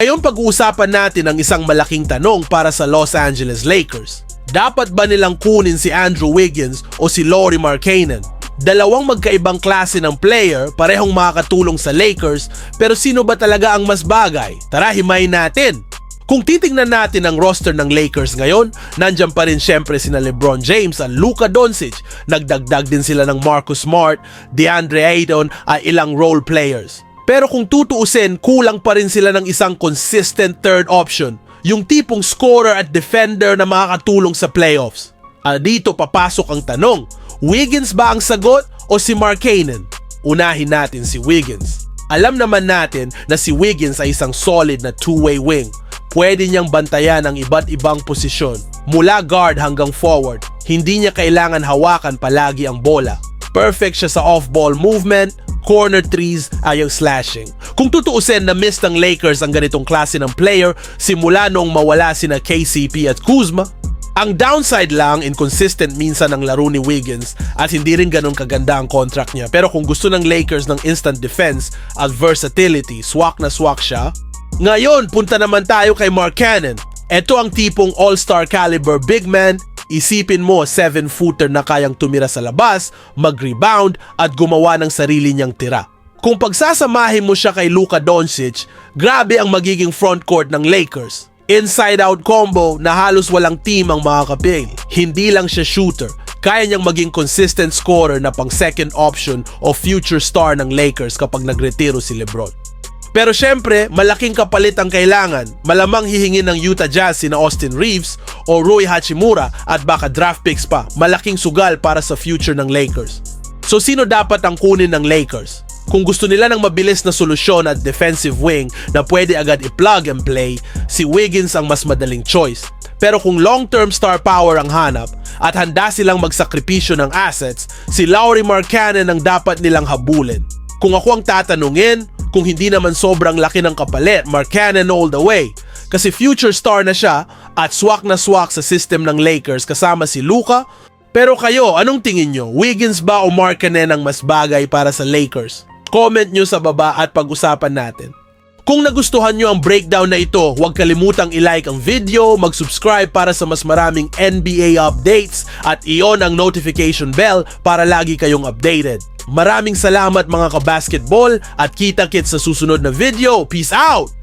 Ngayon pag-uusapan natin ang isang malaking tanong para sa Los Angeles Lakers. Dapat ba nilang kunin si Andrew Wiggins o si Lauri Markkanen? Dalawang magkaibang klase ng player, parehong makakatulong sa Lakers, pero sino ba talaga ang mas bagay? Tara, himayin natin! Kung titingnan natin ang roster ng Lakers ngayon, nandyan pa rin syempre sina LeBron James at Luka Doncic. Nagdagdag din sila ng Marcus Smart, DeAndre Ayton at ilang role players. Pero kung tutuusin, kulang pa rin sila ng isang consistent third option. Yung tipong scorer at defender na makakatulong sa playoffs. Dito papasok ang tanong, Wiggins ba ang sagot o si Markkanen? Unahin natin si Wiggins. Alam naman natin na si Wiggins ay isang solid na two-way wing. Pwede niyang bantayan ang iba't ibang posisyon, mula guard hanggang forward. Hindi niya kailangan hawakan palagi ang bola. Perfect siya sa off-ball movement, corner threes, ayaw slashing. Kung tutuusin na miss ng Lakers ang ganitong klase ng player simula noong mawala sina KCP at Kuzma. Ang downside lang, inconsistent minsan ang laro ni Wiggins at hindi rin ganun kaganda ang contract niya. Pero kung gusto ng Lakers ng instant defense at versatility, swak na swak siya. Ngayon, punta naman tayo kay Markkanen. Ito ang tipong all-star caliber big man. Isipin mo, 7-footer na kayang tumira sa labas, mag-rebound at gumawa ng sarili niyang tira. Kung pagsasamahin mo siya kay Luka Doncic, grabe ang magiging frontcourt ng Lakers. Inside-out combo na halos walang team ang makakapil. Hindi lang siya shooter. Kaya niyang maging consistent scorer na pang second option o future star ng Lakers kapag nagretiro si LeBron. Pero syempre, malaking kapalit ang kailangan. Malamang hihingin ng Utah Jazz sina Austin Reeves o Rui Hachimura at baka draft picks pa. Malaking sugal para sa future ng Lakers. So sino dapat ang kunin ng Lakers? Kung gusto nila ng mabilis na solusyon at defensive wing na pwede agad i-plug and play, si Wiggins ang mas madaling choice. Pero kung long-term star power ang hanap at handa silang magsakripisyo ng assets, si Lauri Markkanen ang dapat nilang habulin. Kung ako ang tatanungin, kung hindi naman sobrang laki ng kapalit, Markkanen all the way. Kasi future star na siya at swak na swak sa system ng Lakers kasama si Luka. Pero kayo, anong tingin nyo? Wiggins ba o Markkanen ang mas bagay para sa Lakers? Comment nyo sa baba at pag-usapan natin. Kung nagustuhan nyo ang breakdown na ito, huwag kalimutang i-like ang video, mag-subscribe para sa mas maraming NBA updates at i-on ang notification bell para lagi kayong updated. Maraming salamat mga kabasketball at kita-kits sa susunod na video. Peace out!